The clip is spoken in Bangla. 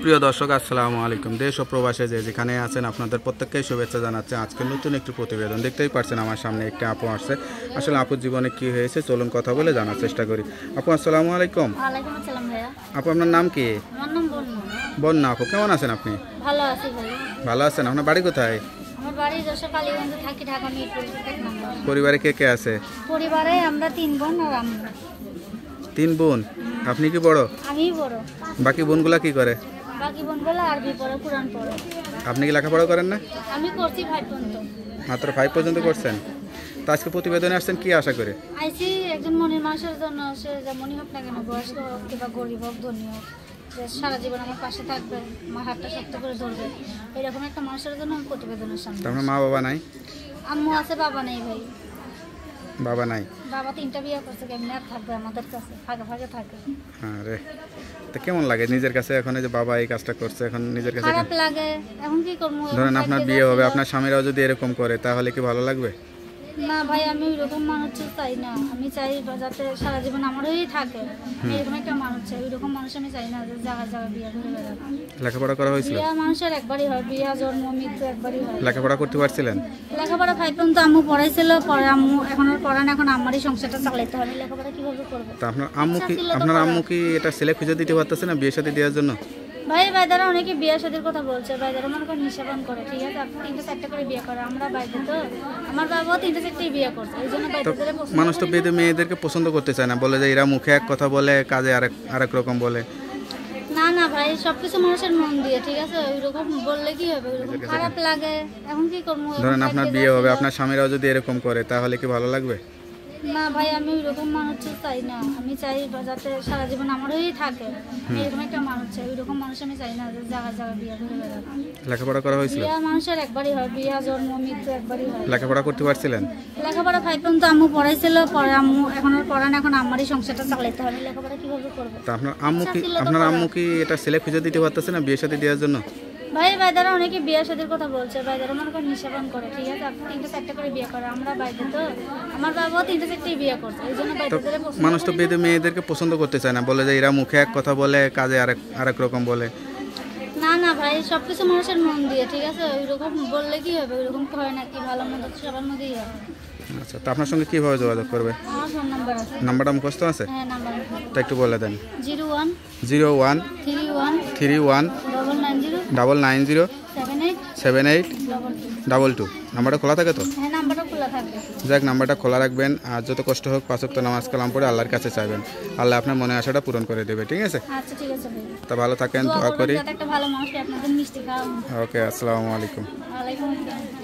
সুপ্রিয় দর্শক, আসসালামু আলাইকুম। দেশ ও প্রবাসে যে যেখানে আছেন আপনাদের প্রত্যেককেই শুভেচ্ছা জানাচ্ছে। আজকে নতুন একটি প্রতিবেদন দেখতেই পাচ্ছেন আমার সামনে একটি আপু আসছে। আসলে আপুর জীবনে কি হয়েছে চলুন কথা বলে জানার চেষ্টা করি। আপু আসসালামু আলাইকুম। ওয়ালাইকুম আসসালাম ভাইয়া। আপু আপনার নাম কি? আমার নাম বন্যা। বন্যা আপু, কেমন আছেন আপনি? ভালো আছি ভাই। ভালো আছেন? আপনার বাড়ি কোথায়? আমার বাড়ি যশোর কালীগঞ্জে, থাকি ঢাকা মিরপুর 1 নম্বর। পরিবারে কে কে আছে? পরিবারে আমরা 3 বোন আর আমরা। 3 বোন। আপনি কি বড়? আমি বড়। বাকি বোনগুলা কি করে? বাকি বোনগুলো আরবি পড়ে, কোরআন পড়ে। আপনি কি লেখাপড়া করেন না? আমি করছি 5 পর্যন্ত। মাত্র 5 পর্যন্ত করছেন? তো আজকে প্রতিবেদনে আসছেন কি আশা করে? আইসি একজন মনের মানুষের জন্য, সে যেমনই হোক না কেন, বয়স্ক হোক কিংবা গরিব হোক ধনী হোক, যে সারা জীবন আমার পাশে থাকবে, আমার হাতটা শক্ত করে ধরবে, এরকম একটা মানুষের জন্য আমি প্রতিবেদনের সামনে। আপনার মা বাবা নাই? আম্মু আছে, বাবা নেই ভাই। বাবা নাই? বাবা 3টা বিয়ে করছে, কেমনি আর থাকবে আমাদের কাছে, ফাঁকে ফাঁকে থাকে। হ্যাঁ রে। তো কেমন লাগে নিজের কাছে এখন যে বাবা এই কাজটা করছে, এখন নিজের কাছে খারাপ লাগে। এখন কি করবো? ধরেন আপনার বিয়ে হবে, আপনার স্বামীরাও যদি এরকম করে তাহলে কি ভালো লাগবে? না ভাই, আমি ওইরকম মানুষ চাই না। আমি চাই যাতে সারা জীবন আমারই থাকে, এরকম একটা মানুষ চাই। ওইরকম মানুষ আমি চাই না যে জায়গা জায়গা বিয়ে করে বেড়াবে। লেখাপড়া করা হয়েছিল? বিয়ে মানুষের একবারই হয়, বিয়ে জন্ম মৃত্যু একবারই হয়। লেখাপড়া করতে পারছিলেন? লেখাপড়া 5 পর্যন্ত আম্মু পড়াইছিল, পরে আম্মু এখন আর পড়ান, এখন আমারই সংসারটা চালাইতে হবে। লেখাপড়া কিভাবে করবো? তা আপনার আম্মু কি এটা ছেলে খুঁজে দিতে পারতেছে না বিয়ে শাদী দেওয়ার জন্য? ভাই বাইদারা অনেকে বিয়ে শাদীর কথা বলছে, বাইদারা মনে করেন নিঃসাবান করে, ঠিক আছে, 3টা 4টা করে বিয়ে করে। আমরা বাইরে তো, আমার বাবাও 3টা 4টাই বিয়ে করছে, এই জন্য বাইদারে পছন্দ। মানুষ তো মেয়েদেরকে পছন্দ করতে চায় না, বলে যে এরা মুখে এক কথা বলে, কাজে আরেক রকম বলে। না না ভাই, সবকিছু মানুষের মন দিয়ে, ঠিক আছে, ওইরকম বললে কি হবে? ওইরকম খারাপ লাগে। এখন কি করবো? ধরেন আপনার বিয়ে হবে, আপনার স্বামীরাও যদি এরকম করে তাহলে কি ভালো লাগবে? না ভাই, আমি ওইরকম মানুষ চাই না। আমি চাই যাতে সারা জীবন আমারই থাকে, এরকম একটা মানুষ চাই। ওইরকম মানুষ আমি চাই না যে জায়গা জায়গা বিয়ে করে বেড়াবে। লেখাপড়া করা হয়েছিল? বিয়ে মানুষের একবারই হয়, বিয়ে জন্ম মৃত্যু একবারই হয়। লেখাপড়া করতে পারছিলেন? লেখাপড়া 5 পর্যন্ত আম্মু পড়াইছিল, পরে আম্মু এখন আর পড়ান, এখন আমারই সংসারটা চালাইতে হবে। লেখাপড়া কিভাবে করবো? তা আপনার আম্মু কি এটা ছেলে খুঁজে দিতে পারতেছে না বিয়ে শাদী দেওয়ার জন্য? ভাই বাইদারা অনেকে বিয়ে শাদীর কথা বলছে, বাইদারা মনে করেন নিঃসাবান করে, ঠিক আছে, 3টা 4টা করে বিয়ে করে। আমরা বাইরে তো, আমার বাবাও 3টা 4টাই বিয়ে করছে, এই জন্য বাইদারে পছন্দ। মানুষ তো মেয়েদেরকে পছন্দ করতে চায় না, বলে যে এরা মুখে এক কথা বলে, কাজে আরেক রকম বলে। না না ভাই, সবকিছু মানুষের মন দিয়ে, ঠিক আছে, ওইরকম বললে কি হবে? ওইরকম হয় নাকি? ভালো মন্দ সবার মধ্যেই হয়। আচ্ছা, তো আপনার সঙ্গে কিভাবে যোগাযোগ করবে? আমার ফোন নাম্বার আছে। নাম্বারটা মুখস্থ আছে? হ্যাঁ, নাম্বার তা একটু বলে দেন। 01 01 31 31 990 990 78 78 22। নাম্বারটা খোলা থাকে তো? হ্যাঁ, নাম্বারটা খোলা থাকবে। যাক, নাম্বারটা খোলা রাখবেন, আর যত কষ্ট হোক 5 ওয়াক্ত নামাজ কালাম পড়ে আল্লাহর কাছে চাইবেন, আল্লাহ আপনার মনে আশাটা পূরণ করে দেবে, ঠিক আছে? আচ্ছা ঠিক আছে ভাই। তা ভালো থাকেন, দোয়া করি। একটা ভালো মানুষ, আপনাদের মিষ্টি খাওয়া। ওকে, আসসালামু আলাইকুম। ওয়ালাইকুম আসসালাম।